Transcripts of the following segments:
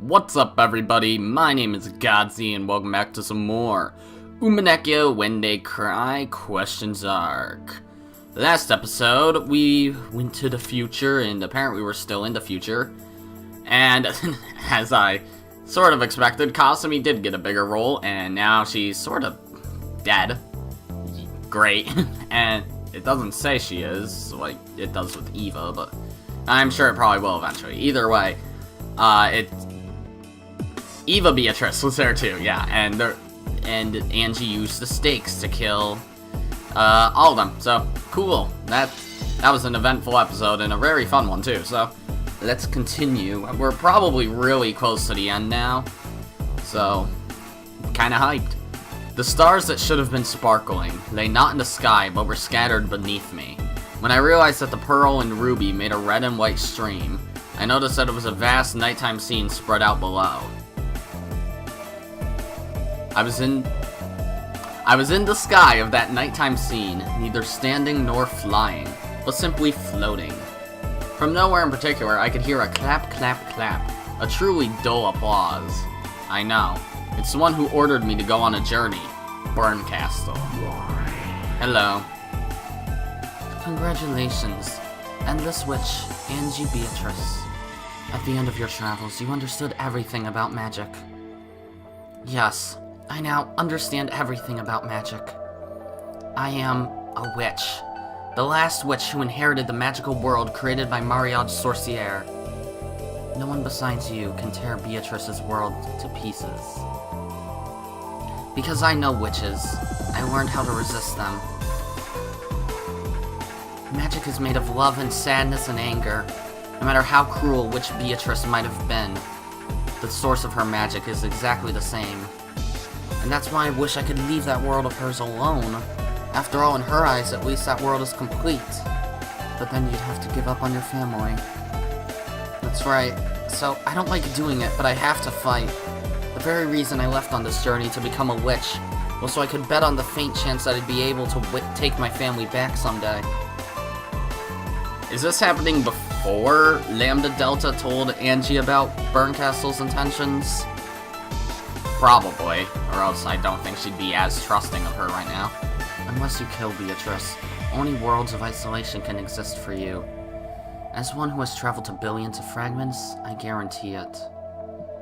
What's up, everybody? My name is Godzi, and welcome back to some more Umineko When They Cry questions arc. Last episode, we went to the future, and apparently we're still in the future. And as I sort of expected, Kasumi did get a bigger role, and now she's sort of dead. Great. And it doesn't say she is, like it does with Eva, but I'm sure it probably will eventually. Either way, Eva Beatrice was there too, yeah, and Ange used the stakes to kill all of them. So cool. That was an eventful episode and a very fun one too. So let's continue. We're probably really close to the end now, so kind of hyped. The stars that should have been sparkling lay not in the sky, but were scattered beneath me. When I realized that the pearl and ruby made a red and white stream, I noticed that it was a vast nighttime scene spread out below. I was in the sky of that nighttime scene, neither standing nor flying, but simply floating. From nowhere in particular, I could hear a clap, clap, clap, a truly dull applause. I know, it's the one who ordered me to go on a journey, Castle. Hello. Congratulations, Endless Witch, Ange Beatrice. At the end of your travels, you understood everything about magic. Yes, I now understand everything about magic. I am a witch. The last witch who inherited the magical world created by Mariage Sorcière. No one besides you can tear Beatrice's world to pieces. Because I know witches, I learned how to resist them. Magic is made of love and sadness and anger. No matter how cruel Witch Beatrice might have been, the source of her magic is exactly the same. And that's why I wish I could leave that world of hers alone. After all, in her eyes, at least that world is complete. But then you'd have to give up on your family. That's right. So, I don't like doing it, but I have to fight. The very reason I left on this journey to become a witch was so I could bet on the faint chance that I'd be able to take my family back someday. Is this happening before Lambda Delta told Ange about Castle's intentions? Probably, or else I don't think she'd be as trusting of her right now. Unless you kill Beatrice, only worlds of isolation can exist for you. As one who has traveled to billions of fragments, I guarantee it.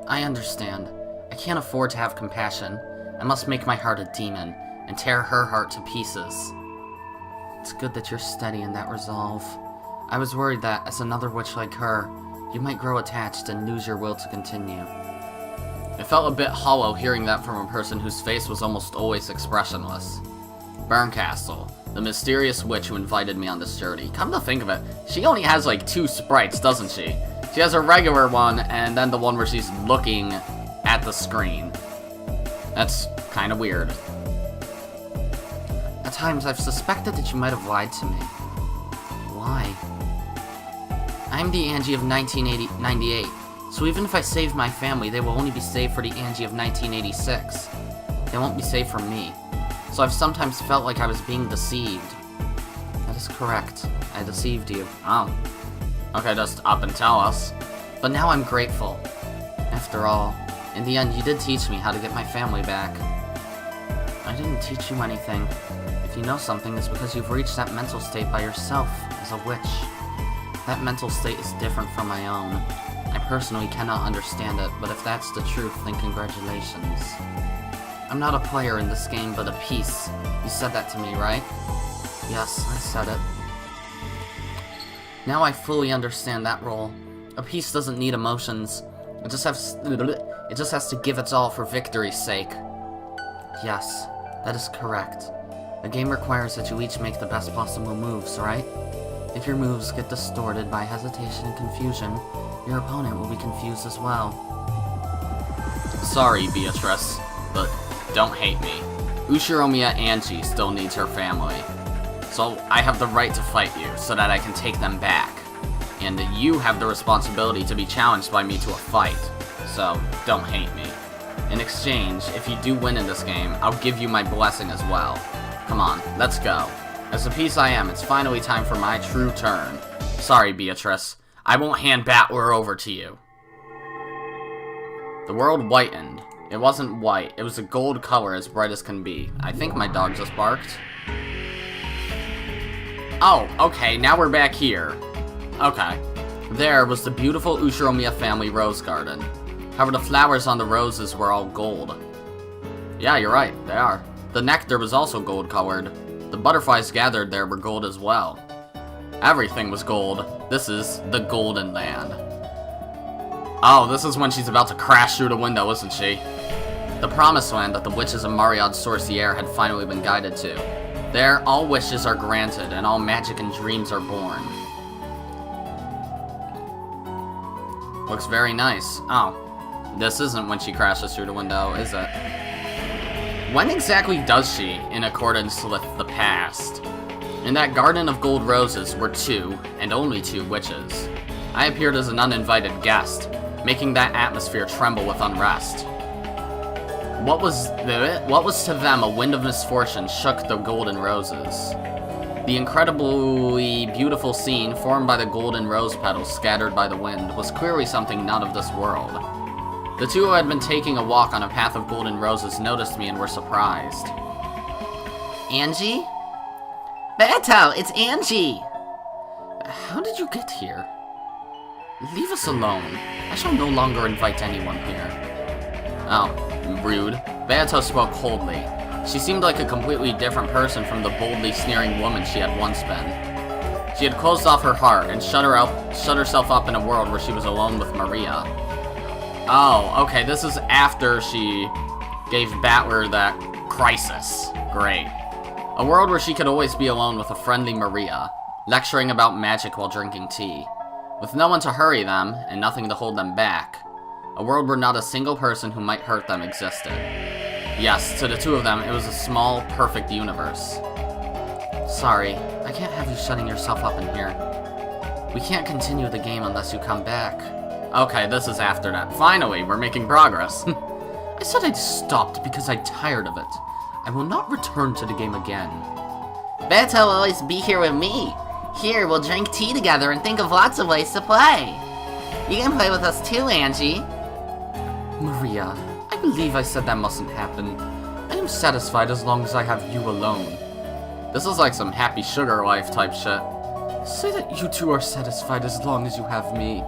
I understand. I can't afford to have compassion. I must make my heart a demon, and tear her heart to pieces. It's good that you're steady in that resolve. I was worried that, as another witch like her, you might grow attached and lose your will to continue. It felt a bit hollow hearing that from a person whose face was almost always expressionless. Castle, the mysterious witch who invited me on this journey. Come to think of it, she only has like 2 sprites, doesn't she? She has a regular one, and then the one where she's looking at the screen. That's kind of weird. At times, I've suspected that you might have lied to me. Why? I'm the Ange of 1998, so even if I save my family, they will only be saved for the Ange of 1986. They won't be saved for me. So I've sometimes felt like I was being deceived. That is correct. I deceived you. Oh. Okay, just up and tell us. But now I'm grateful. After all, in the end, you did teach me how to get my family back. I didn't teach you anything. If you know something, it's because you've reached that mental state by yourself, as a witch. That mental state is different from my own. I personally cannot understand it, but if that's the truth, then congratulations. I'm not a player in this game, but a piece. You said that to me, right? Yes, I said it. Now I fully understand that role. A piece doesn't need emotions. It just has to give its all for victory's sake. Yes, that is correct. A game requires that you each make the best possible moves, right? If your moves get distorted by hesitation and confusion, your opponent will be confused as well. Sorry, Beatrice, but don't hate me. Ushiromiyas Ange still needs her family. So I have the right to fight you, so that I can take them back. And you have the responsibility to be challenged by me to a fight. So, don't hate me. In exchange, if you do win in this game, I'll give you my blessing as well. Come on, let's go. As the piece I am, it's finally time for my true turn. Sorry, Beatrice. I won't hand Battler over to you. The world whitened. It wasn't white, it was a gold color as bright as can be. I think my dog just barked. Oh, okay, now we're back here. Okay. There was the beautiful Ushiromiya family rose garden. However, the flowers on the roses were all gold. Yeah, you're right, they are. The nectar was also gold colored. The butterflies gathered there were gold as well. Everything was gold. This is the Golden Land. Oh, this is when she's about to crash through the window, isn't she? The promised land that the witches of Mariade's Sorcière had finally been guided to. There, all wishes are granted, and all magic and dreams are born. Looks very nice. Oh, this isn't when she crashes through the window, is it? When exactly does she, in accordance with the past? In that garden of gold roses were 2, and only 2, witches. I appeared as an uninvited guest, making that atmosphere tremble with unrest. What was to them a wind of misfortune shook the golden roses. The incredibly beautiful scene formed by the golden rose petals scattered by the wind was clearly something not of this world. The 2 who had been taking a walk on a path of golden roses noticed me and were surprised. Ange? Beto, it's Ange! How did you get here? Leave us alone. I shall no longer invite anyone here. Oh, rude. Beato spoke coldly. She seemed like a completely different person from the boldly sneering woman she had once been. She had closed off her heart and shut herself up in a world where she was alone with Maria. Oh, okay, this is after she gave Battler that crisis. Great. A world where she could always be alone with a friendly Maria, lecturing about magic while drinking tea. With no one to hurry them, and nothing to hold them back. A world where not a single person who might hurt them existed. Yes, to the 2 of them, it was a small, perfect universe. Sorry, I can't have you shutting yourself up in here. We can't continue the game unless you come back. Okay, this is after that. Finally, we're making progress. I said I'd stopped because I'm tired of it. I will not return to the game again. Beto will always be here with me. Here, we'll drink tea together and think of lots of ways to play. You can play with us too, Ange. Maria, I believe I said that mustn't happen. I am satisfied as long as I have you alone. This is like some happy sugar life type shit. Say that you 2 are satisfied as long as you have me.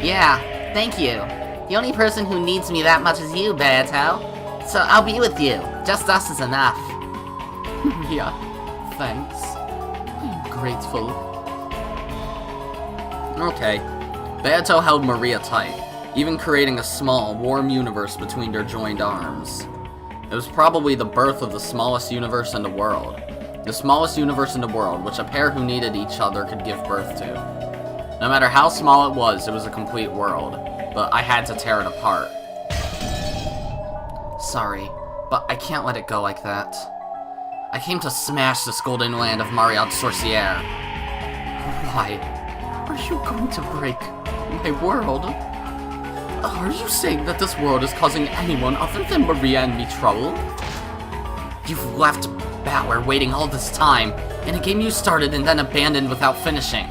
Yeah, thank you. The only person who needs me that much is you, Beato. So I'll be with you. Just us is enough. Maria, thanks. I'm grateful. Okay. Beato held Maria tight, even creating a small, warm universe between their joined arms. It was probably the birth of the smallest universe in the world. The smallest universe in the world, which a pair who needed each other could give birth to. No matter how small it was a complete world. But I had to tear it apart. Sorry, but I can't let it go like that. I came to smash this golden land of Mariade's Sorcière. Why? Are you going to break my world? Are you saying that this world is causing anyone other than Maria and me trouble? You've left Battler waiting all this time, in a game you started and then abandoned without finishing.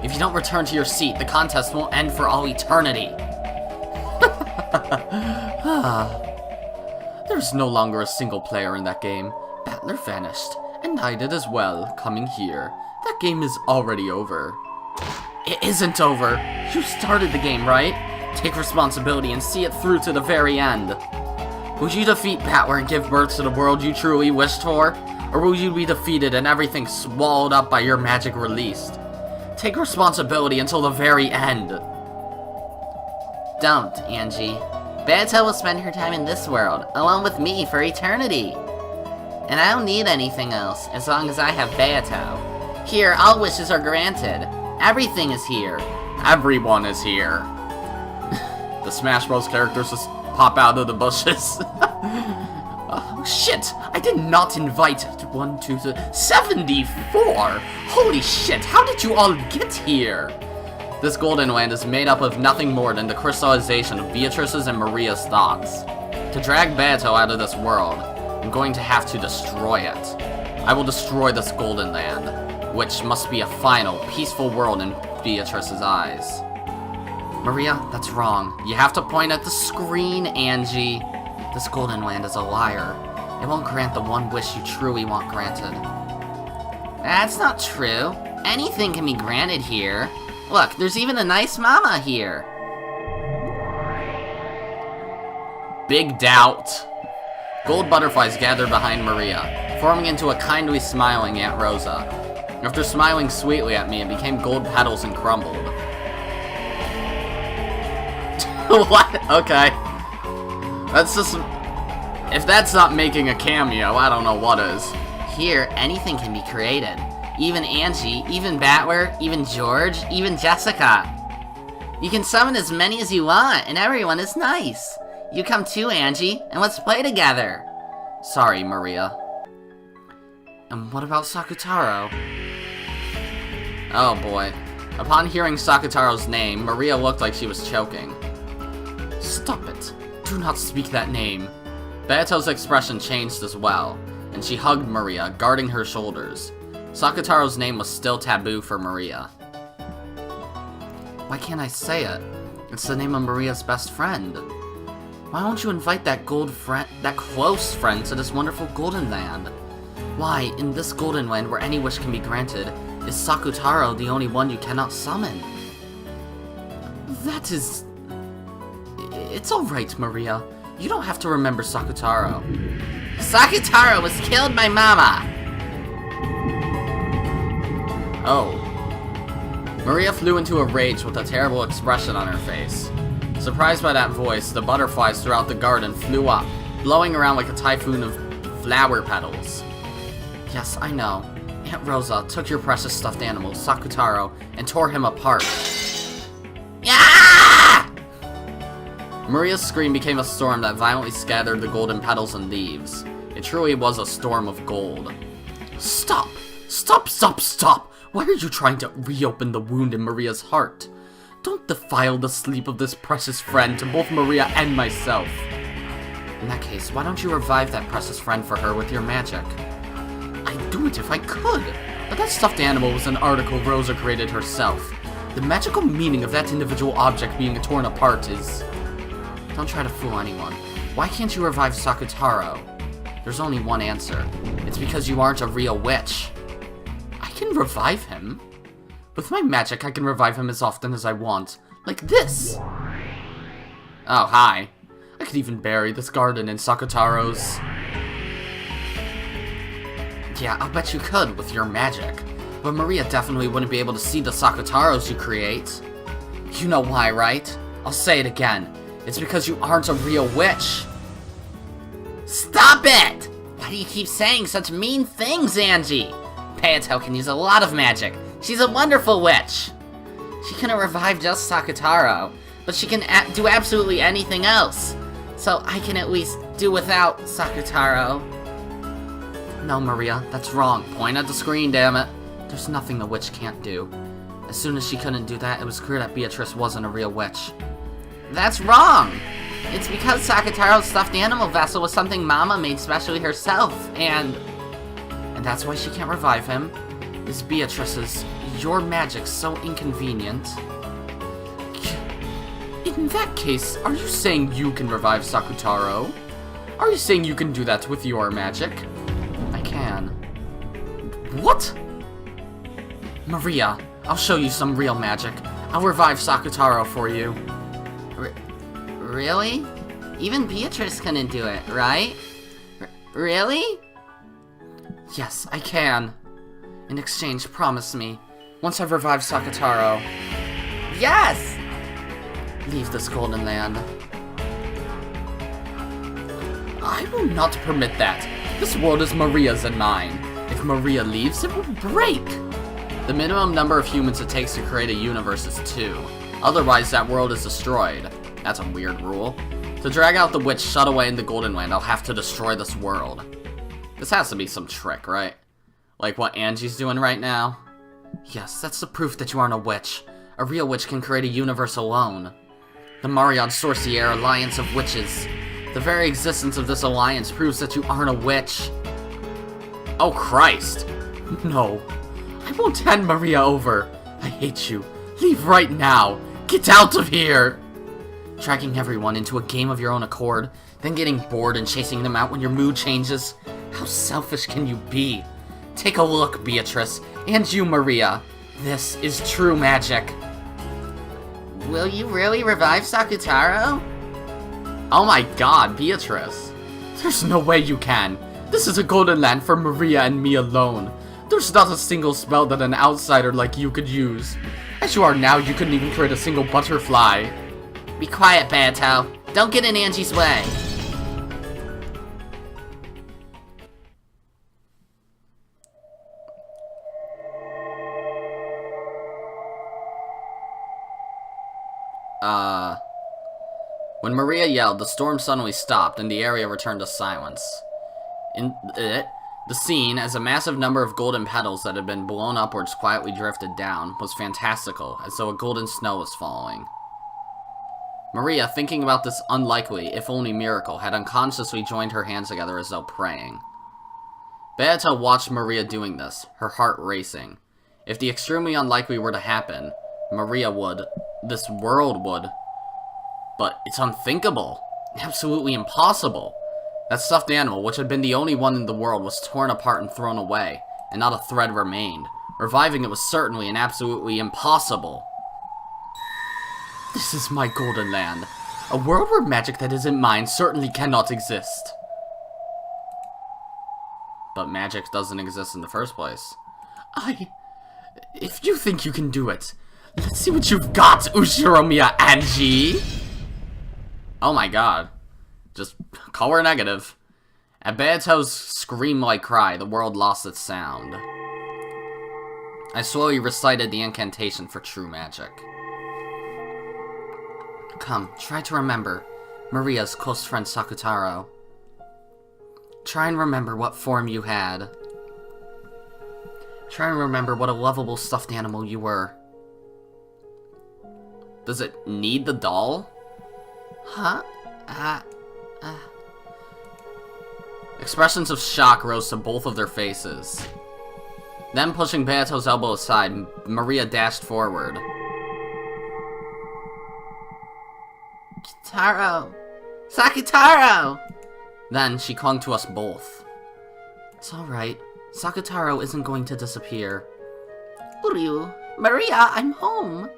If you don't return to your seat, the contest won't end for all eternity. There's no longer a single player in that game. Battler vanished, and I did as well, coming here. That game is already over. It isn't over. You started the game, right? Take responsibility and see it through to the very end. Will you defeat Battler and give birth to the world you truly wished for? Or will you be defeated and everything swallowed up by your magic released? Take responsibility until the very end. Don't, Ange. Beato will spend her time in this world, along with me for eternity. And I don't need anything else, as long as I have Beato. Here, all wishes are granted. Everything is here. Everyone is here. The Smash Bros. Characters just pop out of the bushes. Oh, shit! I did not invite 1, 2, 3, 74! Holy shit, how did you all get here? This Golden Land is made up of nothing more than the crystallization of Beatrice's and Maria's thoughts. To drag Beato out of this world, I'm going to have to destroy it. I will destroy this Golden Land, which must be a final, peaceful world in Beatrice's eyes. Maria, that's wrong. You have to point at the screen, Angie. This Golden Land is a liar. It won't grant the one wish you truly want granted. That's not true. Anything can be granted here. Look, there's even a nice mama here. Big doubt. Gold butterflies gathered behind Maria, forming into a kindly smiling Aunt Rosa. After smiling sweetly at me, it became gold petals and crumbled. What? Okay. That's just... If that's not making a cameo, I don't know what is. Here, anything can be created. Even Ange, even Battler, even George, even Jessica. You can summon as many as you want, and everyone is nice. You come too, Ange, and let's play together. Sorry, Maria. And what about Sakutaro? Oh boy. Upon hearing Sakutaro's name, Maria looked like she was choking. Stop it. Do not speak that name. Bayato's expression changed as well, and she hugged Maria, guarding her shoulders. Sakutaro's name was still taboo for Maria. Why can't I say it? It's the name of Maria's best friend. Why won't you invite that close friend to this wonderful Golden Land? Why, in this Golden Land where any wish can be granted, is Sakutaro the only one you cannot summon? That is... It's alright, Maria. You don't have to remember Sakutaro. Sakutaro was killed by Mama! Oh. Maria flew into a rage with a terrible expression on her face. Surprised by that voice, the butterflies throughout the garden flew up, blowing around like a typhoon of flower petals. Yes, I know. Aunt Rosa took your precious stuffed animal, Sakutaro, and tore him apart. Yeah! Maria's scream became a storm that violently scattered the golden petals and leaves. It truly was a storm of gold. Stop! Stop, stop, stop! Why are you trying to reopen the wound in Maria's heart? Don't defile the sleep of this precious friend to both Maria and myself. In that case, why don't you revive that precious friend for her with your magic? I'd do it if I could, but that stuffed animal was an article Rosa created herself. The magical meaning of that individual object being torn apart is... Don't try to fool anyone. Why can't you revive Sakutaro? There's only one answer. It's because you aren't a real witch. I can revive him. With my magic, I can revive him as often as I want. Like this! Oh, hi. I could even bury this garden in Sakutaro's... Yeah, I'll bet you could with your magic. But Maria definitely wouldn't be able to see the Sakutaros you create. You know why, right? I'll say it again. It's because you aren't a real witch. Stop it! Why do you keep saying such mean things, Angie? Payato can use a lot of magic. She's a wonderful witch. She couldn't revive just Sakutaro, but she can do absolutely anything else. So I can at least do without Sakutaro. No, Maria, that's wrong. Point at the screen, damn it. There's nothing the witch can't do. As soon as she couldn't do that, it was clear that Beatrice wasn't a real witch. That's wrong! It's because Sakutaro's stuffed animal vessel was something Mama made specially herself, and that's why she can't revive him. Is Beatrice's, your magic so inconvenient? In that case, are you saying you can revive Sakutaro? Are you saying you can do that with your magic? I can. What? Maria, I'll show you some real magic. I'll revive Sakutaro for you. Really? Even Beatrice couldn't do it, right? Really? Yes, I can. In exchange, promise me. Once I've revived Sakutaro. Yes! Leave this Golden Land. I will not permit that. This world is Maria's and mine. If Maria leaves, it will break. The minimum number of humans it takes to create a universe is 2. Otherwise, that world is destroyed. That's a weird rule. To drag out the witch shut away in the Golden Land, I'll have to destroy this world. This has to be some trick, right? Like what Angie's doing right now? Yes, that's the proof that you aren't a witch. A real witch can create a universe alone. The Marion Sorcière Alliance of Witches. The very existence of this alliance proves that you aren't a witch. Oh Christ! No. I won't hand Maria over. I hate you. Leave right now. Get out of here! Dragging everyone into a game of your own accord, then getting bored and chasing them out when your mood changes. How selfish can you be? Take a look, Beatrice, and you, Maria. This is true magic. Will you really revive Sakutaro? Oh my god, Beatrice. There's no way you can. This is a golden land for Maria and me alone. There's not a single spell that an outsider like you could use. As you are now, you couldn't even create a single butterfly. Be quiet, Beato. Don't get in Ange's way. When Maria yelled, the storm suddenly stopped and the area returned to silence. The scene, as a massive number of golden petals that had been blown upwards quietly drifted down, was fantastical, as though a golden snow was falling. Maria, thinking about this unlikely, if only miracle, had unconsciously joined her hands together as though praying. Beata watched Maria doing this, her heart racing. If the extremely unlikely were to happen, Maria would, this world would. But it's unthinkable. Absolutely impossible. That stuffed animal, which had been the only one in the world, was torn apart and thrown away, and not a thread remained. Reviving it was certainly and absolutely impossible. This is my golden land. A world where magic that isn't mine certainly cannot exist. But magic doesn't exist in the first place. If you think you can do it, let's see what you've got, Ushiromiyas Ange! Oh my god. Just call her negative. At Beato's scream-like cry, the world lost its sound. I slowly recited the incantation for true magic. Come, try to remember Maria's close friend Sakutaro. Try and remember what form you had. Try and remember what a lovable stuffed animal you were. Does it need the doll? Huh? Expressions of shock rose to both of their faces. Then, pushing Beato's elbow aside, Maria dashed forward. Kitaro! Sakutaro! Then, she clung to us both. It's alright. Sakutaro isn't going to disappear. Uryu! Maria, I'm home!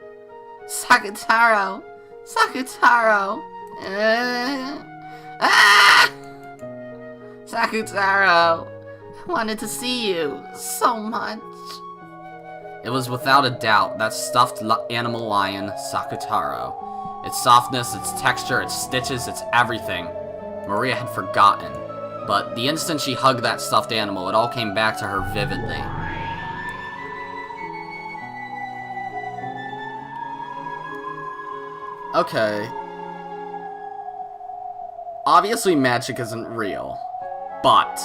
Sakutaro! Sakutaro! Sakutaro! I wanted to see you so much. It was without a doubt that stuffed animal lion, Sakutaro. Its softness, its texture, its stitches, its everything. Maria had forgotten. But the instant she hugged that stuffed animal, it all came back to her vividly. Okay. Obviously magic isn't real, but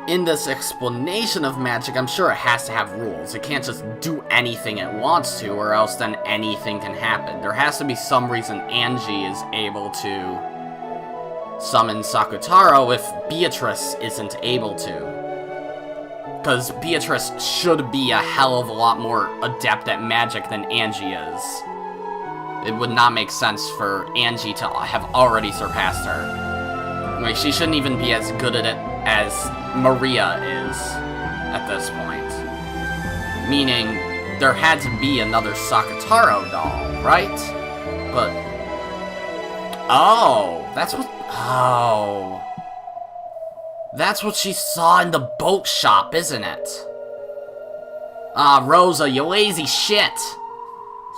in this explanation of magic, I'm sure it has to have rules. It can't just do anything it wants to, or else then anything can happen. There has to be some reason Ange is able to summon Sakutaro if Beatrice isn't able to. Because Beatrice should be a hell of a lot more adept at magic than Ange is. It would not make sense for Ange to have already surpassed her. Like, she shouldn't even be as good at it as Maria is at this point. Meaning, there had to be another Sakutaro doll, right? But... oh, that's what... oh. That's what she saw in the boat shop, isn't it? Ah, Rosa, you lazy shit!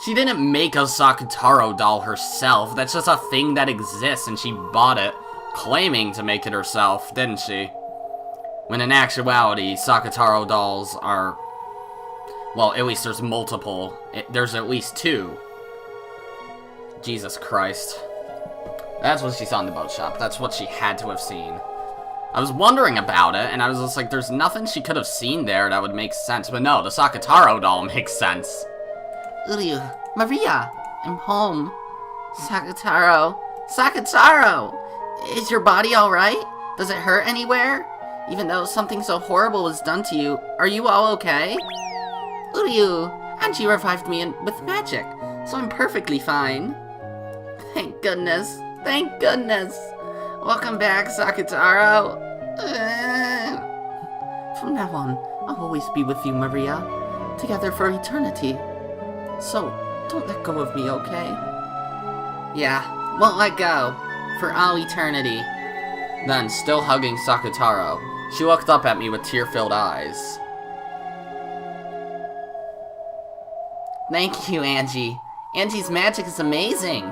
She didn't make a Sakutaro doll herself. That's just a thing that exists, and she bought it, claiming to make it herself, didn't she? When in actuality, Sakutaro dolls are... well, at least there's multiple. There's at least 2. Jesus Christ. That's what she saw in the boat shop. That's what she had to have seen. I was wondering about it, and I was just like, there's nothing she could have seen there that would make sense. But no, the Sakutaro doll makes sense. Uryu, Maria, I'm home. Sakutaro. Sakutaro! Is your body alright? Does it hurt anywhere? Even though something so horrible was done to you, are you all okay? Uryu, Ange revived me with magic, so I'm perfectly fine. Thank goodness. Thank goodness. Welcome back, Sakutaro. From now on, I'll always be with you, Maria. Together for eternity. So, don't let go of me, okay? Yeah, won't let go. For all eternity. Then, still hugging Sakutaro, she looked up at me with tear-filled eyes. Thank you, Ange. Ange's magic is amazing.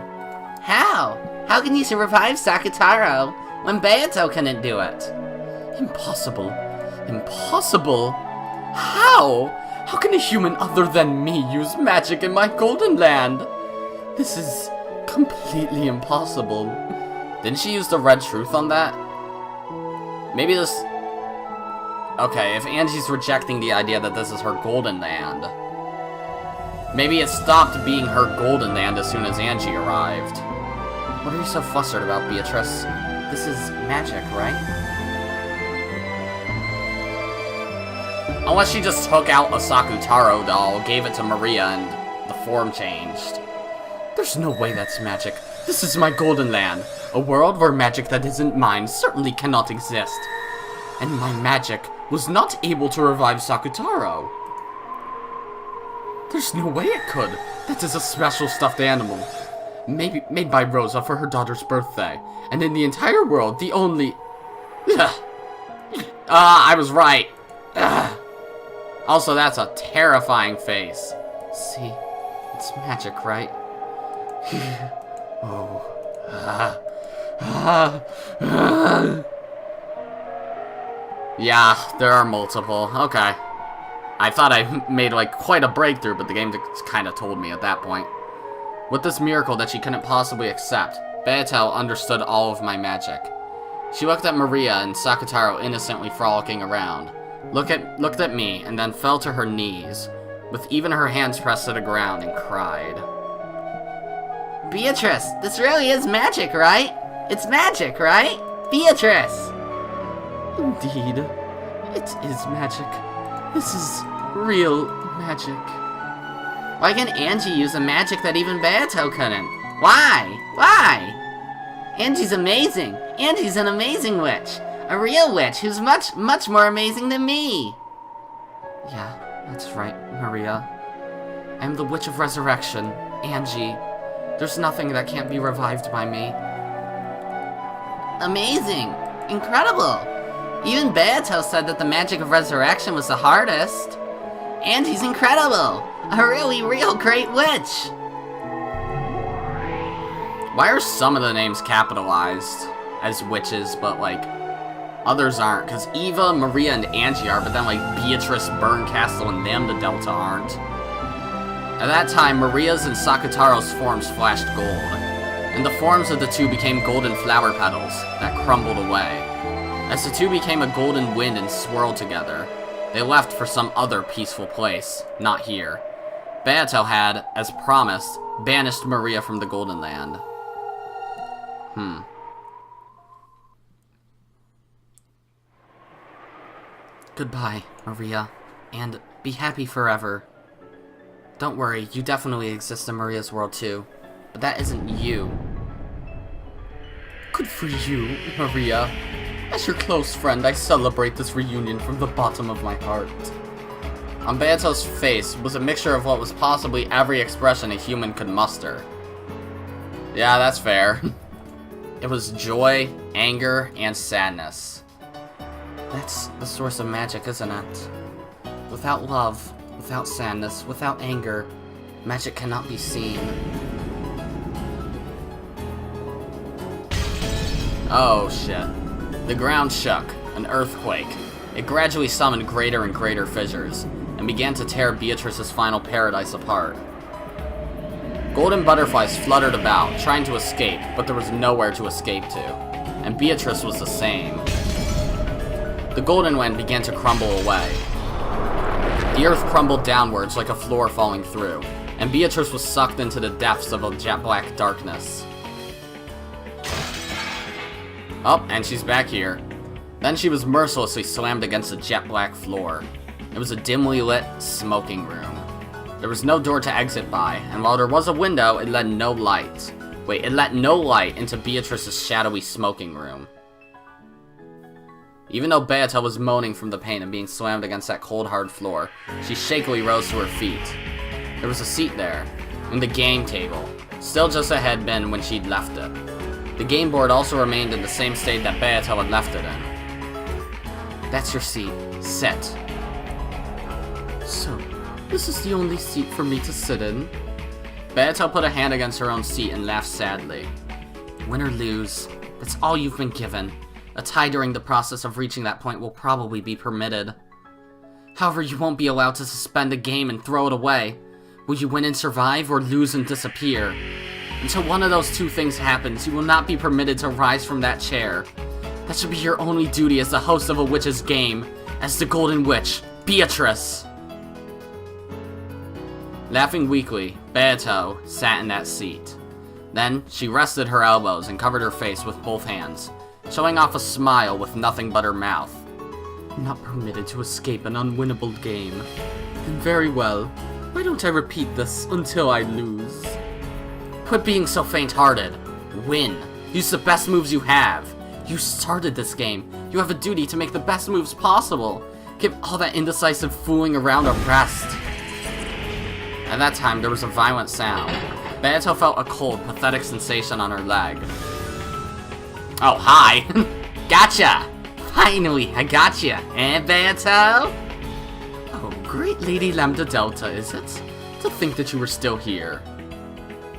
How? How can you revive Sakutaro when Beato couldn't do it? Impossible. Impossible? How? How can a human other than me use magic in my Golden Land? This is completely impossible. Didn't she use the red truth on that? Maybe this... Okay, if Ange's rejecting the idea that this is her Golden Land, maybe it stopped being her Golden Land as soon as Ange arrived. What are you so flustered about, Beatrice? This is magic, right? Unless she just took out a Sakutaro doll, gave it to Maria, and the form changed. There's no way that's magic. This is my Golden Land. A world where magic that isn't mine certainly cannot exist. And my magic was not able to revive Sakutaro. There's no way it could. That is a special stuffed animal. Maybe made by Rosa for her daughter's birthday. And in the entire world, the only... I was right. Also, that's a terrifying face. See, it's magic, right? Oh. Yeah, there are multiple. Okay. I thought I made, like, quite a breakthrough, but the game just kind of told me at that point. With this miracle that she couldn't possibly accept, Beato understood all of my magic. She looked at Maria and Sakutaro innocently frolicking around, looked at me, and then fell to her knees, with even her hands pressed to the ground, and cried. Beatrice, this really is magic, right? It's magic, right? Beatrice! Indeed, it is magic. This is real magic. Why can Ange use a magic that even Beato couldn't? Why? Why? Ange's amazing. Ange's an amazing witch. A real witch who's much, much more amazing than me. Yeah, that's right, Maria. I'm the Witch of Resurrection, Ange. There's nothing that can't be revived by me. Amazing! Incredible! Even Beato said that the magic of resurrection was the hardest. Ange's incredible! A really, real great witch! Why are some of the names capitalized as witches, but, like, others aren't? Because Eva, Maria, and Ange are, but then, like, Beatrice, Burncastle, and them, the Delta, aren't. At that time, Maria's and Sakutaro's forms flashed gold, and the forms of the two became golden flower petals that crumbled away. As the two became a golden wind and swirled together, they left for some other peaceful place, not here. Beato had, as promised, banished Maria from the Golden Land. Goodbye, Maria, and be happy forever. Don't worry, you definitely exist in Maria's world too, but that isn't you. Good for you, Maria. As your close friend, I celebrate this reunion from the bottom of my heart. On Beato's face was a mixture of what was possibly every expression a human could muster. Yeah, that's fair. It was joy, anger, and sadness. That's the source of magic, isn't it? Without love, without sadness, without anger, magic cannot be seen. Oh shit. The ground shook, an earthquake. It gradually summoned greater and greater fissures, and began to tear Beatrice's final paradise apart. Golden butterflies fluttered about, trying to escape, but there was nowhere to escape to, and Beatrice was the same. The golden wind began to crumble away. The earth crumbled downwards like a floor falling through, and Beatrice was sucked into the depths of a jet-black darkness. Oh, and she's back here. Then she was mercilessly slammed against the jet-black floor. It was a dimly lit, smoking room. There was no door to exit by, and while there was a window, it let no light. Wait, it let no light into Beatrice's shadowy smoking room. Even though Beata was moaning from the pain and being slammed against that cold, hard floor, she shakily rose to her feet. There was a seat there, and the game table, still just as it had been when she'd left it. The game board also remained in the same state that Beata had left it in. That's your seat. Sit. So, this is the only seat for me to sit in? Beata put a hand against her own seat and laughed sadly. Win or lose, that's all you've been given. A tie during the process of reaching that point will probably be permitted. However, you won't be allowed to suspend a game and throw it away. Will you win and survive, or lose and disappear? Until one of those two things happens, you will not be permitted to rise from that chair. That should be your only duty as the host of a witch's game, as the Golden Witch, Beatrice. Laughing weakly, Beato sat in that seat. Then, she rested her elbows and covered her face with both hands, showing off a smile with nothing but her mouth. Not permitted to escape an unwinnable game. Then very well. Why don't I repeat this until I lose? Quit being so faint-hearted. Win. Use the best moves you have. You started this game. You have a duty to make the best moves possible. Give all that indecisive fooling around a rest. At that time, there was a violent sound. Beato felt a cold, pathetic sensation on her leg. Oh, hi! Gotcha! Finally, I gotcha! Eh, Beato? Oh, great Lady Lambda Delta, is it? To think that you were still here.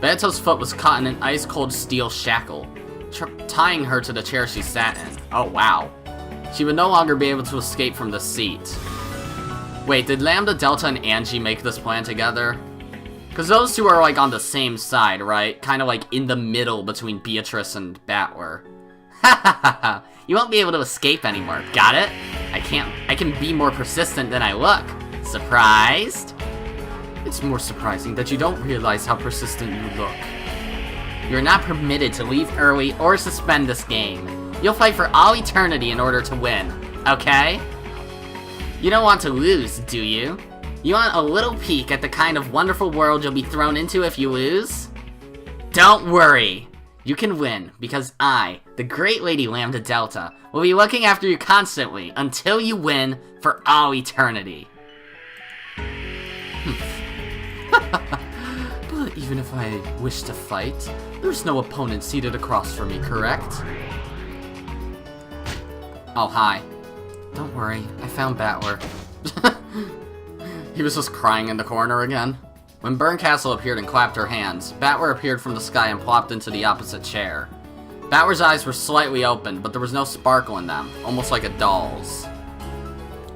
Beato's foot was caught in an ice-cold steel shackle, tying her to the chair she sat in. Oh, wow. She would no longer be able to escape from the seat. Wait, did Lambda Delta and Ange make this plan together? Because those two are, like, on the same side, right? Kind of, like, in the middle between Beatrice and Battler. Ha ha ha ha! You won't be able to escape anymore, got it? I can be more persistent than I look. Surprised? It's more surprising that you don't realize how persistent you look. You're not permitted to leave early or suspend this game. You'll fight for all eternity in order to win, okay? You don't want to lose, do you? You want a little peek at the kind of wonderful world you'll be thrown into if you lose? Don't worry! You can win, because I, the great Lady Lambda Delta, will be looking after you constantly until you win for all eternity. But even if I wish to fight, there's no opponent seated across from me, correct? Oh, hi. Don't worry, I found Battler. He was just crying in the corner again. When Burncastle appeared and clapped her hands, Battler appeared from the sky and plopped into the opposite chair. Battler's eyes were slightly open, but there was no sparkle in them, almost like a doll's.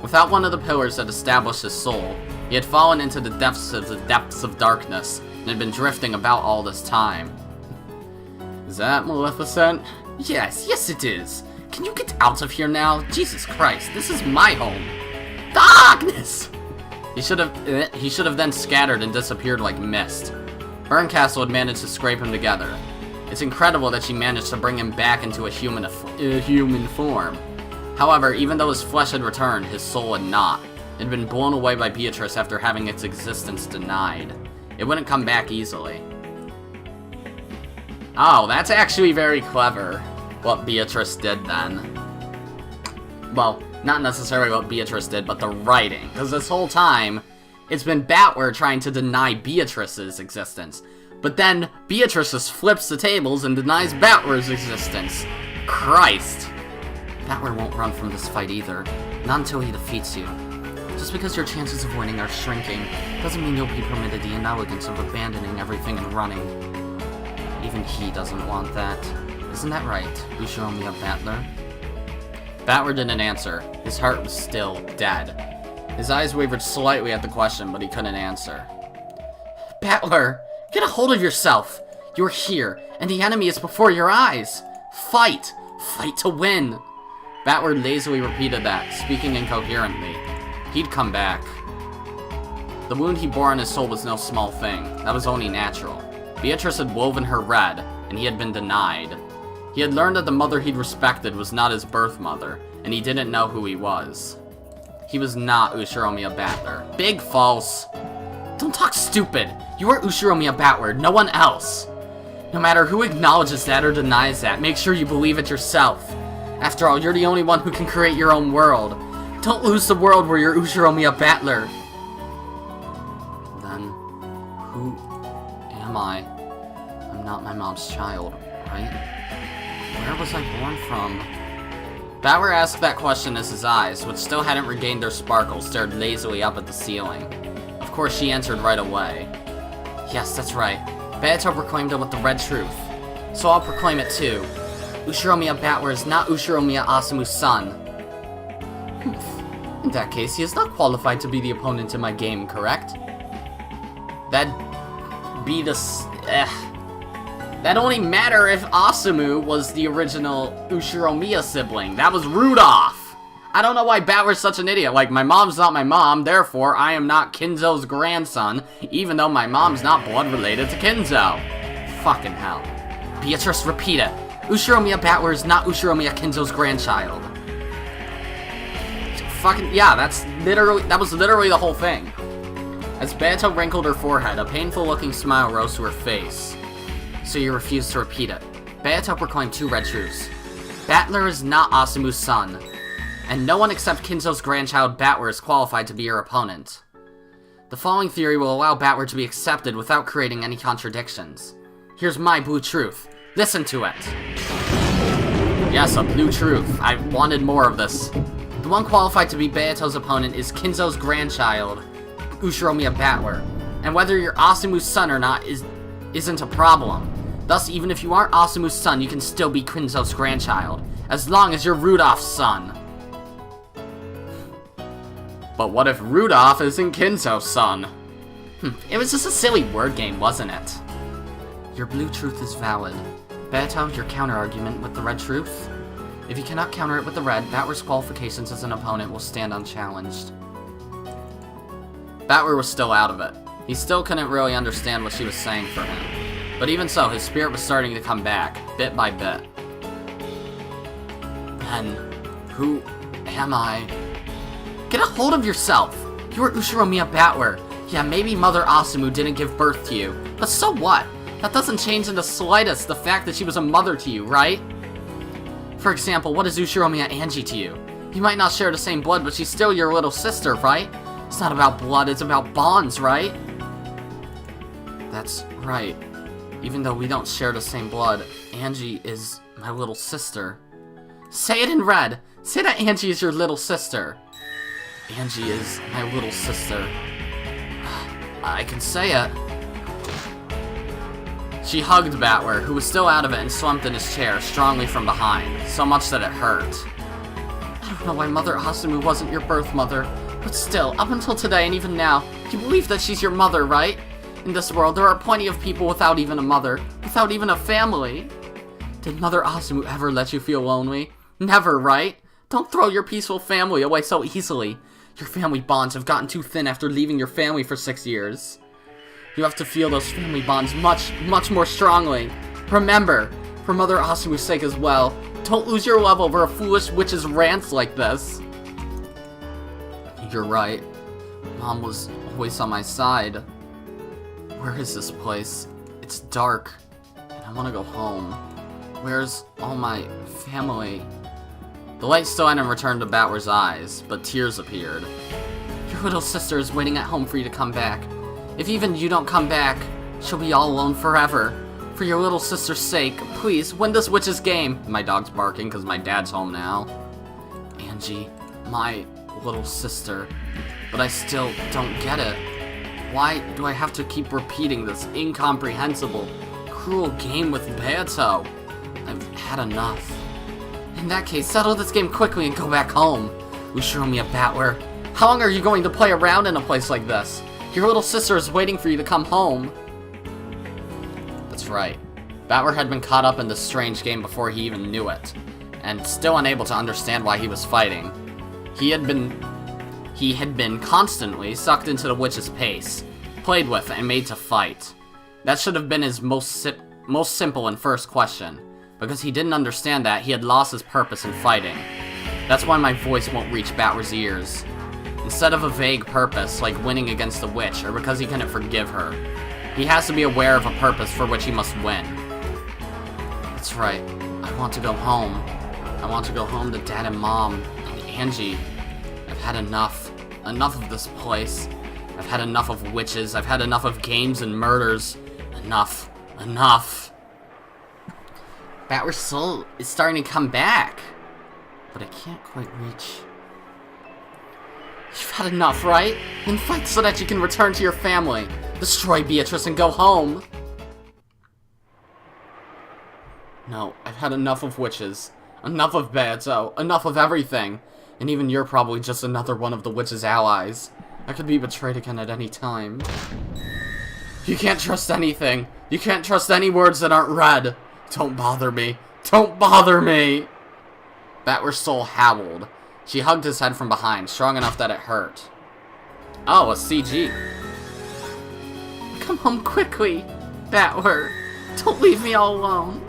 Without one of the pillars that established his soul, he had fallen into the depths of darkness, and had been drifting about all this time. Is that Maleficent? Yes it is. Can you get out of here now? Jesus Christ, this is my home. Darkness! He should have then scattered and disappeared like mist. Burncastle had managed to scrape him together. It's incredible that she managed to bring him back into a human form. However, even though his flesh had returned, his soul had not. It had been blown away by Beatrice after having its existence denied. It wouldn't come back easily. Oh, that's actually very clever, what Beatrice did then. Well, not necessarily what Beatrice did, but the writing. Because this whole time, it's been Battler trying to deny Beatrice's existence. But then, Beatrice just flips the tables and denies Battler's existence. Christ! Battler won't run from this fight either. Not until he defeats you. Just because your chances of winning are shrinking, doesn't mean you'll be permitted the inelegance of abandoning everything and running. Even he doesn't want that. Isn't that right, Ushiromiyas Battler? Battler didn't answer. His heart was still dead. His eyes wavered slightly at the question, but he couldn't answer. Battler! Get a hold of yourself! You're here, and the enemy is before your eyes! Fight! Fight to win! Battler lazily repeated that, speaking incoherently. He'd come back. The wound he bore on his soul was no small thing. That was only natural. Beatrice had woven her red, and he had been denied. He had learned that the mother he'd respected was not his birth mother, and he didn't know who he was. He was not Ushiromiyas Battler. Big false! Don't talk stupid. You are Ushiromiya Battler, no one else. No matter who acknowledges that or denies that, make sure you believe it yourself. After all, you're the only one who can create your own world. Don't lose the world where you're Ushiromiya Battler. Then, who am I? I'm not my mom's child, right? Where was I born from? Battler asked that question as his eyes, which still hadn't regained their sparkle, stared lazily up at the ceiling. Of course, she answered right away. Yes, that's right. Beato proclaimed it with the red truth. So I'll proclaim it too. Ushiromiya Battler is not Ushiromiya Asumu's son. In that case, he is not qualified to be the opponent in my game, correct? That'd be the... That'd only matter if Asumu was the original Ushiromiya sibling. That was Rudolph! I don't know why Battler's such an idiot. Like, my mom's not my mom, therefore I am not Kinzo's grandson, even though my mom's not blood related to Kinzo. Fucking hell. Beatrice, repeat it. Ushiromiya Battler is not Ushiromiya Kinzo's grandchild. Fucking, yeah, that was literally the whole thing. As Beato wrinkled her forehead, a painful-looking smile rose to her face. So you refuse to repeat it. Beato proclaimed two red truths. Battler is not Asumu's son, and no one except Kinzo's grandchild Battler is qualified to be your opponent. The following theory will allow Battler to be accepted without creating any contradictions. Here's my blue truth. Listen to it. Yes, a blue truth. I wanted more of this. The one qualified to be Beato's opponent is Kinzo's grandchild, Ushiromiya Battler, and whether you're Asumu's son or not isn't a problem. Thus, even if you aren't Asumu's son, you can still be Kinzo's grandchild, as long as you're Rudolph's son. But what if Rudolph isn't Kinzo's son? It was just a silly word game, wasn't it? Your blue truth is valid. Beato, your counter-argument with the red truth? If you cannot counter it with the red, Battler's qualifications as an opponent will stand unchallenged. Battler was still out of it. He still couldn't really understand what she was saying for him. But even so, his spirit was starting to come back, bit by bit. Then, who am I? Get a hold of yourself! You are Ushiromiyas Battler. Yeah, maybe Mother Asumu didn't give birth to you, but so what? That doesn't change in the slightest the fact that she was a mother to you, right? For example, what is Ushiromiyas Ange to you? You might not share the same blood, but she's still your little sister, right? It's not about blood, it's about bonds, right? That's right. Even though we don't share the same blood, Ange is my little sister. Say it in red! Say that Ange is your little sister. Ange is my little sister. I can say it. She hugged Battler, who was still out of it and slumped in his chair, strongly from behind, so much that it hurt. I don't know why Mother Asumu wasn't your birth mother, but still, up until today and even now, you believe that she's your mother, right? In this world, there are plenty of people without even a mother, without even a family. Did Mother Asumu ever let you feel lonely? Never, right? Don't throw your peaceful family away so easily. Your family bonds have gotten too thin after leaving your family for 6 years. You have to feel those family bonds much, much more strongly. Remember, for Mother Asumu's sake as well, don't lose your love over a foolish witch's rants like this. You're right. Mom was always on my side. Where is this place? It's dark, and I want to go home. Where's all my family? The light still hadn't returned to Battler's eyes, but tears appeared. Your little sister is waiting at home for you to come back. If even you don't come back, she'll be all alone forever. For your little sister's sake, please, win this witch's game. My dog's barking because my dad's home now. Ange, my little sister. But I still don't get it. Why do I have to keep repeating this incomprehensible, cruel game with Beato? I've had enough. In that case, settle this game quickly and go back home. Ushiromiyas Battler, how long are you going to play around in a place like this? Your little sister is waiting for you to come home. That's right. Battler had been caught up in this strange game before he even knew it, and still unable to understand why he was fighting. He had been constantly sucked into the witch's pace, played with, and made to fight. That should have been his most simple and first question. Because he didn't understand that, he had lost his purpose in fighting. That's why my voice won't reach Battler's ears. Instead of a vague purpose, like winning against the witch, or because he couldn't forgive her. He has to be aware of a purpose for which he must win. That's right. I want to go home. I want to go home to Dad and Mom and Angie. I've had enough. Enough of this place. I've had enough of witches. I've had enough of games and murders. Enough. Enough. Battler's soul is starting to come back. But I can't quite reach. You've had enough, right? Then fight so that you can return to your family. Destroy Beatrice and go home. No, I've had enough of witches. Enough of Beato. Enough of everything. And even you're probably just another one of the witch's allies. I could be betrayed again at any time. You can't trust anything. You can't trust any words that aren't read. Don't bother me. Don't bother me! Battler's soul howled. She hugged his head from behind, strong enough that it hurt. Oh, a CG. Come home quickly, Battler. Don't leave me all alone.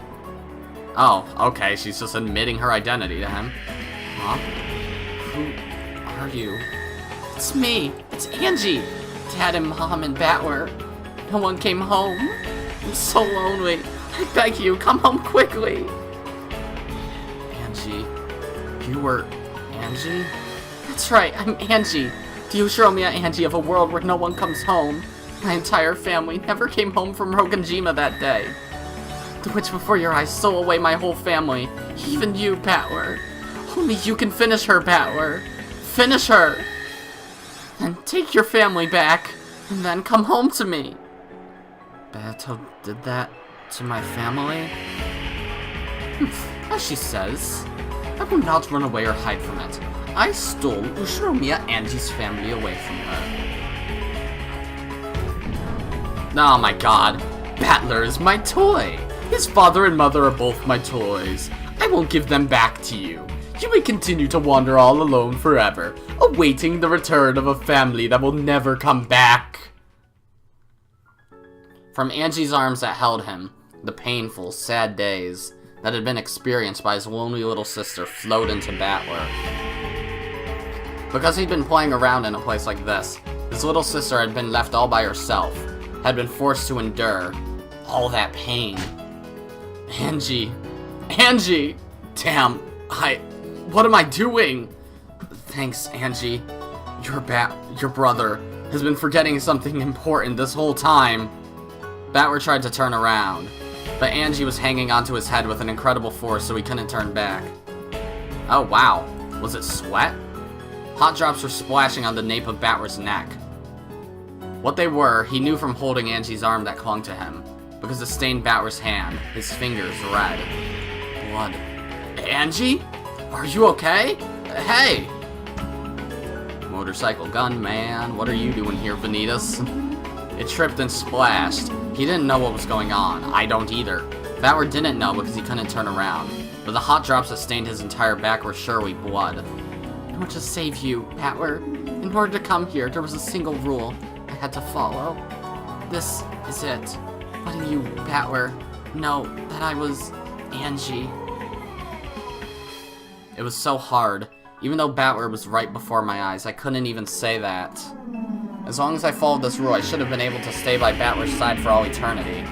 Oh, okay, she's just admitting her identity to him. Huh? Who are you? It's me. It's Ange. Dad and Mom and Battler. No one came home. I'm so lonely. I beg you, come home quickly. Ange. You were Ange? That's right, I'm Ange. The Ushiromiyas Ange of a world where no one comes home. My entire family never came home from Roganjima that day. The witch before your eyes stole away my whole family. Even you, Battler. Only you can finish her, Battler. Finish her! And take your family back, and then come home to me. Beato did that to my family? As she says, I will not run away or hide from it. I stole Ushiromiyas Ange's family away from her. Oh my god, Battler is my toy! His father and mother are both my toys. I won't give them back to you. You may continue to wander all alone forever, awaiting the return of a family that will never come back. From Ange's arms that held him, the painful, sad days that had been experienced by his lonely little sister flowed into Battler. Because he'd been playing around in a place like this, his little sister had been left all by herself, had been forced to endure all that pain. Ange! Ange! Damn, what am I doing? Thanks, Ange. Your brother has been forgetting something important this whole time. Battler tried to turn around, but Ange was hanging onto his head with an incredible force so he couldn't turn back. Oh wow, was it sweat? Hot drops were splashing on the nape of Battler's neck. What they were, he knew from holding Ange's arm that clung to him, because it stained Battler's hand, his fingers red. Blood. Ange? Are you okay? Hey! Motorcycle gunman, what are you doing here, Vanitas? It tripped and splashed. He didn't know what was going on. I don't either. Battler didn't know because he couldn't turn around, but the hot drops that stained his entire back were surely blood. I want to save you, Battler. In order to come here, there was a single rule I had to follow. This is it. Letting you, Battler, know that I was Ange. It was so hard. Even though Battler was right before my eyes, I couldn't even say that. As long as I followed this rule, I should have been able to stay by Battler's side for all eternity.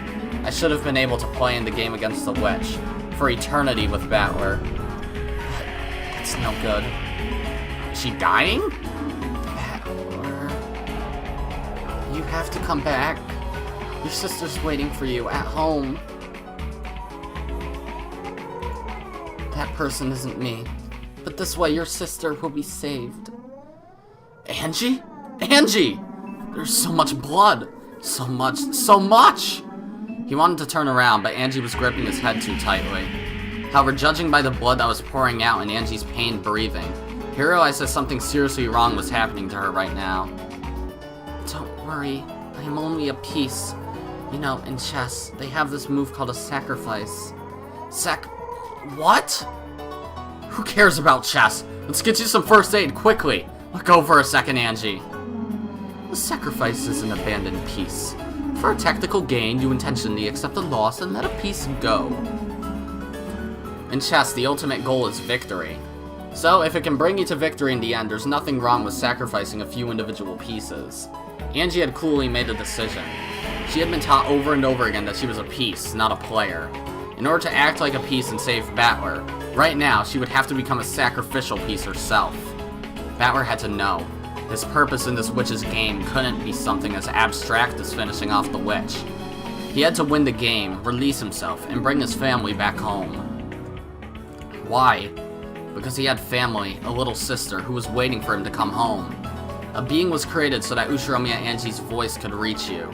I should have been able to play in the game against the witch for eternity with Battler. But it's no good. Is she dying? Battler. You have to come back. Your sister's waiting for you at home. That person isn't me. But this way your sister will be saved. Ange? Ange! There's so much blood. So much! He wanted to turn around, but Ange was gripping his head too tightly. However, judging by the blood that was pouring out and Ange's pained breathing, he realized that something seriously wrong was happening to her right now. Don't worry, I am only a piece. You know, in chess, they have this move called a sacrifice. What? Who cares about chess? Let's get you some first aid, quickly! Let go for a second, Ange. A sacrifice is an abandoned piece. For a tactical gain, you intentionally accept a loss and let a piece go. In chess, the ultimate goal is victory. So, if it can bring you to victory in the end, there's nothing wrong with sacrificing a few individual pieces. Ange had coolly made a decision. She had been taught over and over again that she was a piece, not a player. In order to act like a piece and save Battler, right now she would have to become a sacrificial piece herself. Battler had to know. His purpose in this witch's game couldn't be something as abstract as finishing off the witch. He had to win the game, release himself, and bring his family back home. Why? Because he had family, a little sister, who was waiting for him to come home. A being was created so that Ushiromiya Ange's voice could reach you.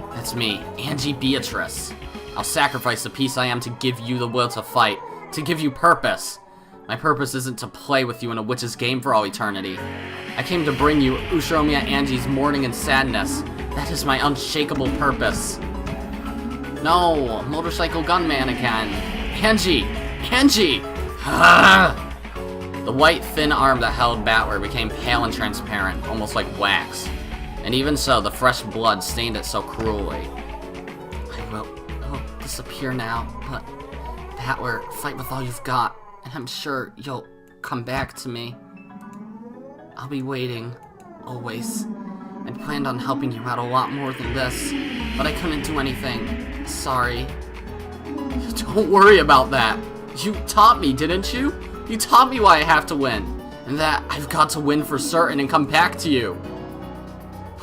That's me, Ange Beatrice. I'll sacrifice the piece I am to give you the will to fight, to give you purpose. My purpose isn't to play with you in a witch's game for all eternity. I came to bring you Ushiromiyas Ange's mourning and sadness. That is my unshakable purpose. No, motorcycle gunman again. Ange! Ange! The white, thin arm that held Battler became pale and transparent, almost like wax. And even so, the fresh blood stained it so cruelly. I'll disappear now, but Battler, fight with all you've got, and I'm sure you'll come back to me. I'll be waiting, always. I'd planned on helping you out a lot more than this, but I couldn't do anything. Sorry. Don't worry about that. You taught me, didn't you? You taught me why I have to win, and that I've got to win for certain and come back to you.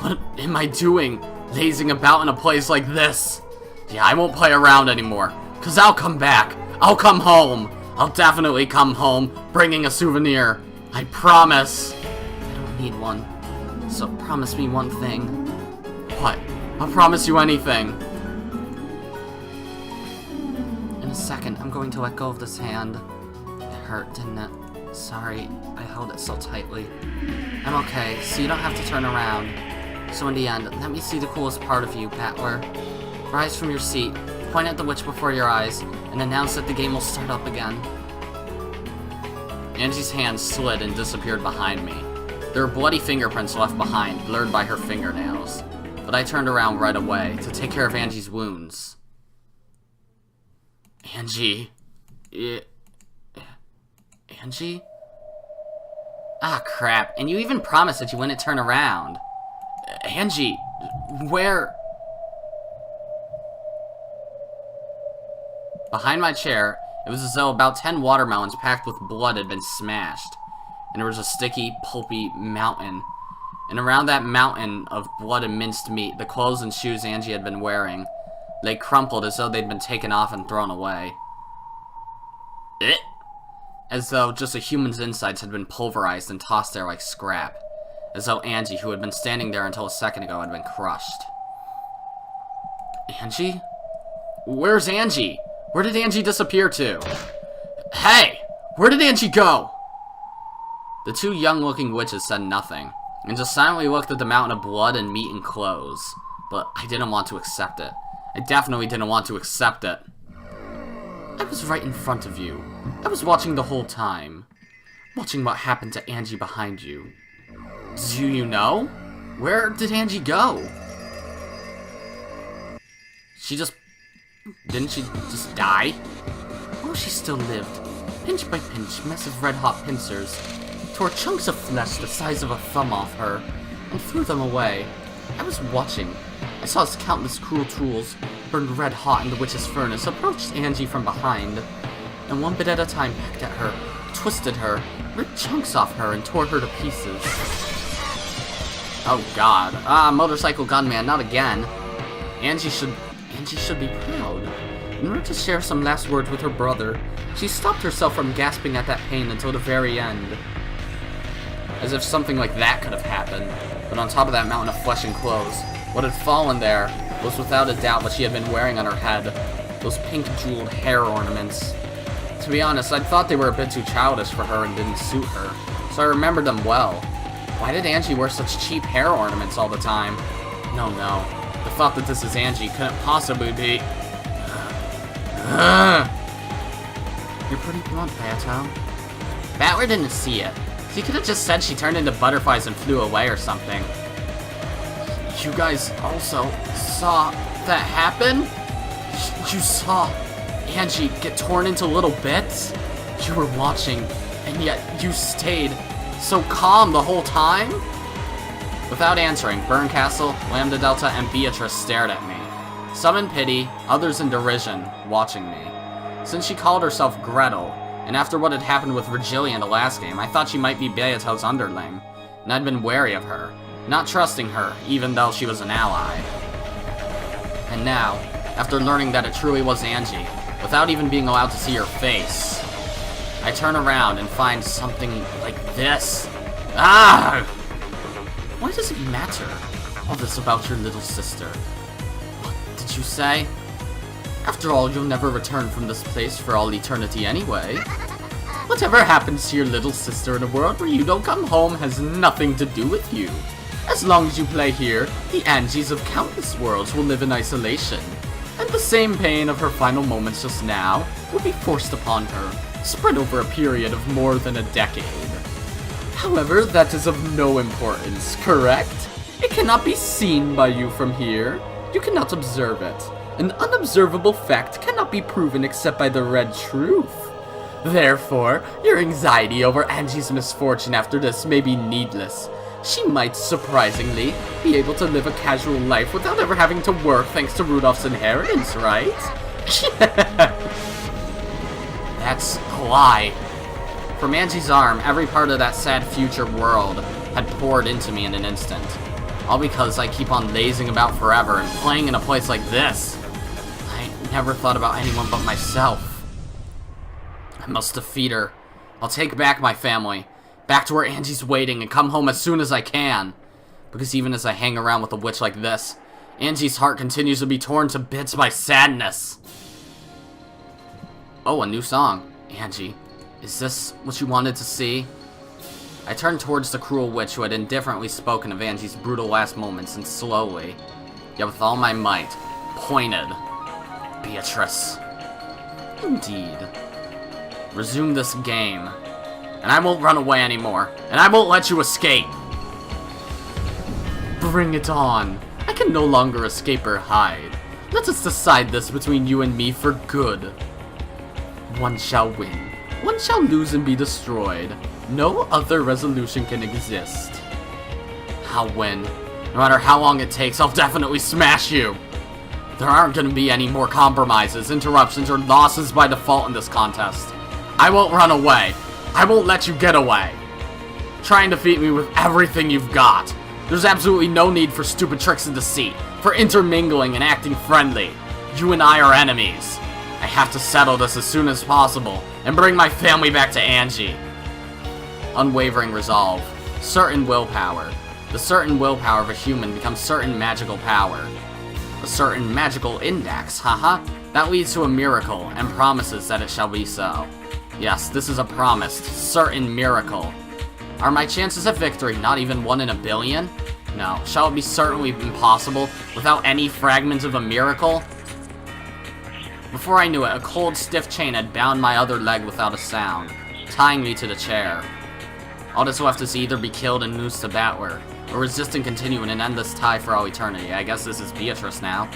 What am I doing, lazing about in a place like this? Yeah, I won't play around anymore, cause I'll come back. I'll come home. I'll definitely come home, bringing a souvenir. I promise. I don't need one, so promise me one thing. What? I'll promise you anything. In a second, I'm going to let go of this hand. Hurt, didn't it? Sorry, I held it so tightly. I'm okay, so you don't have to turn around. So in the end, let me see the coolest part of you, Battler. Rise from your seat, point at the witch before your eyes, and announce that the game will start up again. Ange's hand slid and disappeared behind me. There were bloody fingerprints left behind, blurred by her fingernails. But I turned around right away, to take care of Ange's wounds. Ange... Ange? Ah, crap. And you even promised that you wouldn't turn around. Ange, where... Behind my chair, it was as though about 10 watermelons packed with blood had been smashed. And there was a sticky, pulpy mountain. And around that mountain of blood and minced meat, the clothes and shoes Ange had been wearing lay crumpled as though they'd been taken off and thrown away. As though just a human's insides had been pulverized and tossed there like scrap. As though Ange, who had been standing there until a second ago, had been crushed. Ange? Where's Ange? Where did Ange disappear to? Hey! Where did Ange go? The two young-looking witches said nothing, and just silently looked at the mountain of blood and meat and clothes. But I didn't want to accept it. I definitely didn't want to accept it. I was right in front of you. I was watching the whole time. Watching what happened to Ange behind you. Do you know? Where did Ange go? Didn't she just die? Oh, she still lived. Pinch by pinch, massive red-hot pincers tore chunks of flesh the size of a thumb off her and threw them away. I was watching. I saw as countless cruel tools, burned red-hot in the witch's furnace, approached Ange from behind, and one bit at a time pecked at her, twisted her, ripped chunks off her, and tore her to pieces. Oh god. Motorcycle gunman, not again. Ange should be proud. In order to share some last words with her brother, she stopped herself from gasping at that pain until the very end. As if something like that could have happened. But on top of that mountain of flesh and clothes, what had fallen there was without a doubt what she had been wearing on her head. Those pink jeweled hair ornaments. To be honest, I thought they were a bit too childish for her and didn't suit her, so I remembered them well. Why did Ange wear such cheap hair ornaments all the time? No. The thought that this is Ange couldn't possibly be... You're pretty blunt, Bato. Battler didn't see it. He could have just said she turned into butterflies and flew away or something. You guys also saw that happen? You saw Ange get torn into little bits? You were watching, And yet you stayed so calm the whole time? Without answering, Burncastle, Lambda Delta, and Beatrice stared at me. Some in pity, others in derision, watching me. Since she called herself Gretel, and after what had happened with Virgilia in the last game, I thought she might be Beato's underling, and I'd been wary of her, not trusting her, even though she was an ally. And now, after learning that it truly was Ange, without even being allowed to see her face, I turn around and find something like this. Ah! Why does it matter, all this about your little sister? What did you say? After all, you'll never return from this place for all eternity anyway. Whatever happens to your little sister in a world where you don't come home has nothing to do with you. As long as you play here, the Anges of countless worlds will live in isolation. And the same pain of her final moments just now will be forced upon her, spread over a period of more than a decade. However, that is of no importance, correct? It cannot be seen by you from here. You cannot observe it. An unobservable fact cannot be proven except by the red truth. Therefore, your anxiety over Ange's misfortune after this may be needless. She might, surprisingly, be able to live a casual life without ever having to work thanks to Rudolph's inheritance, right? That's a lie. From Ange's arm, every part of that sad future world had poured into me in an instant. All because I keep on lazing about forever and playing in a place like this. I never thought about anyone but myself. I must defeat her. I'll take back my family, back to where Ange's waiting, and come home as soon as I can. Because even as I hang around with a witch like this, Ange's heart continues to be torn to bits by sadness. Oh, a new song. Ange, is this what you wanted to see? I turned towards the cruel witch who had indifferently spoken of Ange's brutal last moments and slowly, yet with all my might, pointed. Beatrice. Indeed. Resume this game, and I won't run away anymore, and I won't let you escape. Bring it on. I can no longer escape or hide. Let us decide this between you and me for good. One shall win. One shall lose and be destroyed. No other resolution can exist. I'll win. No matter how long it takes, I'll definitely smash you. There aren't going to be any more compromises, interruptions, or losses by default in this contest. I won't run away. I won't let you get away. Try and defeat me with everything you've got. There's absolutely no need for stupid tricks and deceit, for intermingling and acting friendly. You and I are enemies. I have to settle this as soon as possible, and bring my family back to Ange. Unwavering resolve. Certain willpower. The certain willpower of a human becomes certain magical power. A certain magical index, haha. That leads to a miracle, and promises that it shall be so. Yes, this is a promised, certain miracle. Are my chances of victory not even 1 in a billion? No. Shall it be certainly impossible, without any fragments of a miracle? Before I knew it, a cold, stiff chain had bound my other leg without a sound, tying me to the chair. All that's left is to either be killed and lose to Battler, or resist and continue in an endless tie for all eternity. I guess this is Beatrice now.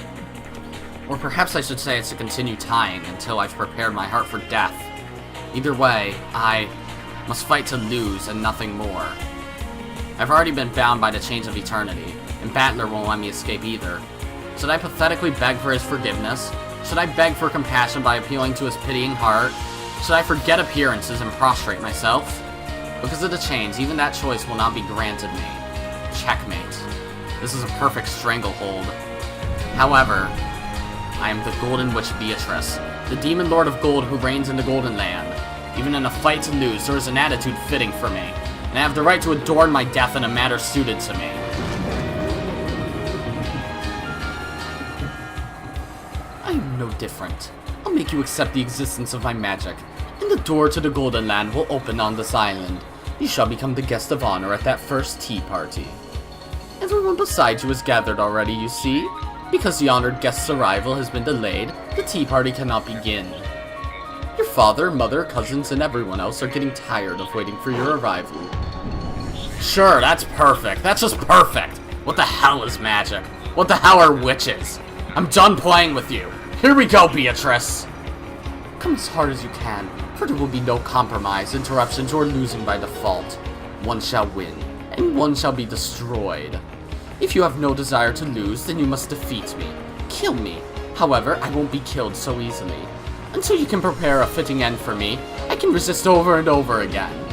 Or perhaps I should say it's to continue tying until I've prepared my heart for death. Either way, I must fight to lose and nothing more. I've already been bound by the chains of eternity, and Battler won't let me escape either. Should I pathetically beg for his forgiveness? Should I beg for compassion by appealing to his pitying heart? Should I forget appearances and prostrate myself? Because of the chains, even that choice will not be granted me. Checkmate. This is a perfect stranglehold. However, I am the Golden Witch Beatrice, the Demon Lord of Gold who reigns in the Golden Land. Even in a fight to lose, there is an attitude fitting for me, and I have the right to adorn my death in a manner suited to me. I am no different. I'll make you accept the existence of my magic, and the door to the Golden Land will open on this island. You shall become the guest of honor at that first tea party. Everyone beside you is gathered already, you see. Because the honored guest's arrival has been delayed, the tea party cannot begin. Your father, mother, cousins, and everyone else are getting tired of waiting for your arrival. Sure, that's perfect. That's just perfect. What the hell is magic? What the hell are witches? I'm done playing with you. Here we go, Beatrice. Come as hard as you can, for there will be no compromise, interruptions, or losing by default. One shall win, and one shall be destroyed. If you have no desire to lose, then you must defeat me. Kill me. However, I won't be killed so easily. Until you can prepare a fitting end for me, I can resist over and over again.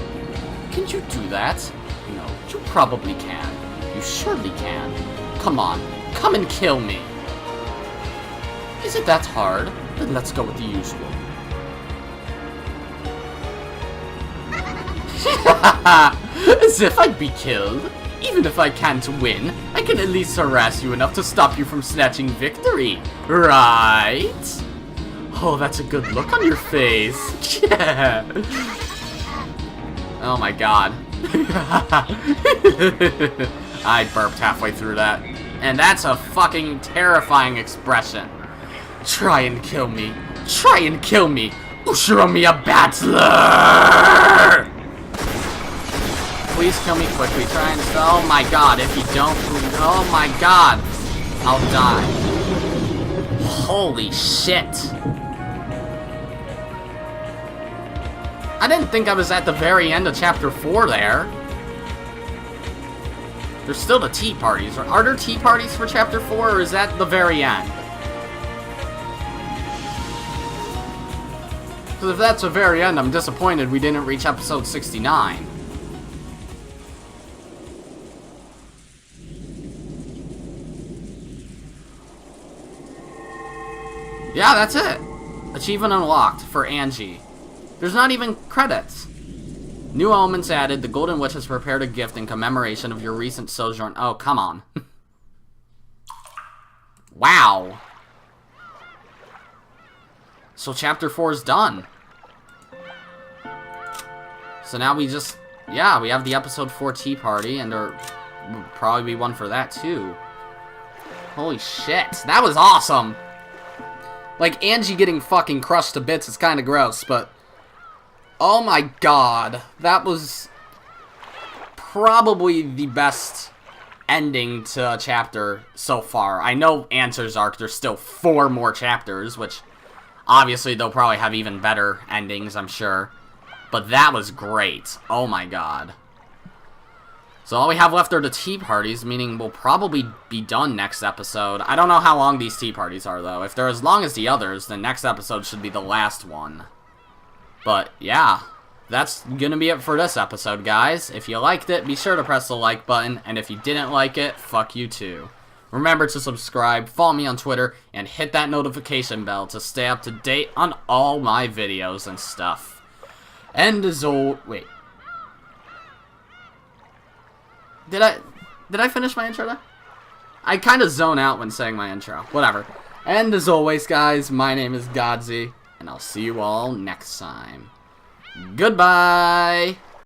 Can you do that? No, you probably can. You surely can. Come on, come and kill me. Is it that hard? Then let's go with the usual. As if I'd be killed. Even if I can't win, I can at least harass you enough to stop you from snatching victory, right? Oh, that's a good look on your face. Yeah. Oh my god. I burped halfway through that. And that's a fucking terrifying expression. Try and kill me. Try and kill me. Ushiromiyas Battler! Please kill me quickly. Try and... Oh my god, if you don't... Oh my god. I'll die. Holy shit. I didn't think I was at the very end of Chapter 4 there. There's still the tea parties. Are there tea parties for Chapter 4, or is that the very end? Because if that's the very end, I'm disappointed we didn't reach episode 69. Yeah, that's it. Achievement unlocked for Ange. There's not even credits. New elements added. The Golden Witch has prepared a gift in commemoration of your recent sojourn. Oh, come on. Wow. So Chapter 4 is done. So now we just... Yeah, we have the Episode 4 Tea Party, and there will probably be one for that, too. Holy shit. That was awesome. Like, Ange getting fucking crushed to bits is kind of gross, but... Oh my god. That was... probably the best ending to a chapter so far. I know Ange's arc, there's still 4 more chapters, which... Obviously, they'll probably have even better endings, I'm sure. But that was great. Oh my god. So all we have left are the tea parties, meaning we'll probably be done next episode. I don't know how long these tea parties are, though. If they're as long as the others, then next episode should be the last one. But, yeah. That's gonna be it for this episode, guys. If you liked it, be sure to press the like button. And if you didn't like it, fuck you too. Remember to subscribe, follow me on Twitter, and hit that notification bell to stay up to date on all my videos and stuff. And as always... Wait. Did I finish my intro there? I kind of zone out when saying my intro. Whatever. And as always, guys, my name is Godzi, and I'll see you all next time. Goodbye!